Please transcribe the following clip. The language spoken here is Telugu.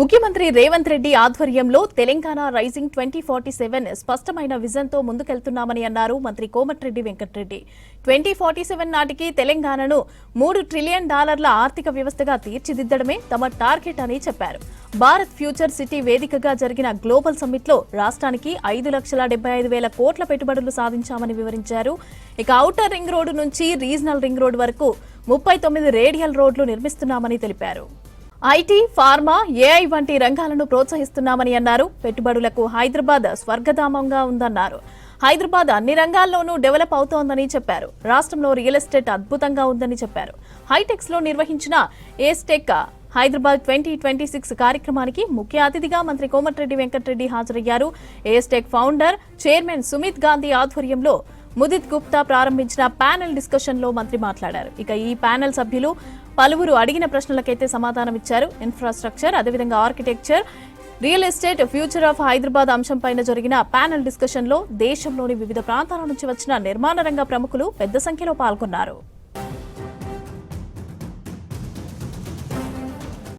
ముఖ్యమంత్రి రేవంత్ రెడ్డి ఆధ్వర్యంలో తెలంగాణ రైజింగ్ 2047 స్పష్టమైన విజన్తో ముందుకెళ్తున్నామని అన్నారు మంత్రి కోమటిరెడ్డి వెంకటరెడ్డి. 2047 నాటికి తెలంగాణను $3 ట్రిలియన్ ఆర్థిక వ్యవస్థగా తీర్చిదిద్దడమే తమ టార్గెట్ అని చెప్పారు. భారత్ ఫ్యూచర్ సిటీ వేదికగా జరిగిన గ్లోబల్ సమ్మిట్లో రాష్ట్రానికి 5,75,000 కోట్ల పెట్టుబడులు సాధించామని వివరించారు. ఇక ఔటర్ రింగ్ రోడ్డు నుంచి రీజనల్ రింగ్ రోడ్డు వరకు 39 రేడియల్ రోడ్లు నిర్మిస్తున్నామని తెలిపారు. ఐటీ, ఫార్మా, ఏఐ వంటి రంగాలను ప్రోత్సహిస్తున్నామని అన్నారు. పెట్టుబడులకు హైదరాబాద్ స్వర్గధామంగా ఉందన్నారు. హైదరాబాద్ అన్ని రంగాల్లోనూ డెవలప్ అవుతోందని చెప్పారు. రాష్ట్రంలో రియల్ ఎస్టేట్ అద్భుతంగా ఉందని చెప్పారు. హైటెక్స్ లో నిర్వహించిన ఏస్టెక్ హైదరాబాద్ 2026 కార్యక్రమానికి ముఖ్య అతిథిగా మంత్రి కోమటిరెడ్డి వెంకటరెడ్డి హాజరయ్యారు. ఏస్టెక్ ఫౌండర్, చైర్మన్ సుమిత్ గాంధీ ఆధ్వర్యంలో ముదిత్ గుప్తా ప్రారంభించిన ప్యానెల్ డిస్కషన్ లో మంత్రి మాట్లాడారు. ఇక ఈ ప్యానెల్ సభ్యులు పలువురు అడిగిన ప్రశ్నలకైతే సమాధానమిచ్చారు. ఇన్ఫ్రాస్ట్రక్చర్, అదేవిధంగా architecture, real estate, future of Hyderabad అంశంపైన జరిగిన ప్యానెల్ డిస్కషన్ లో దేశంలోని వివిధ ప్రాంతాల నుంచి వచ్చిన నిర్మాణ రంగ ప్రముఖులు పెద్ద సంఖ్యలో పాల్గొన్నారు.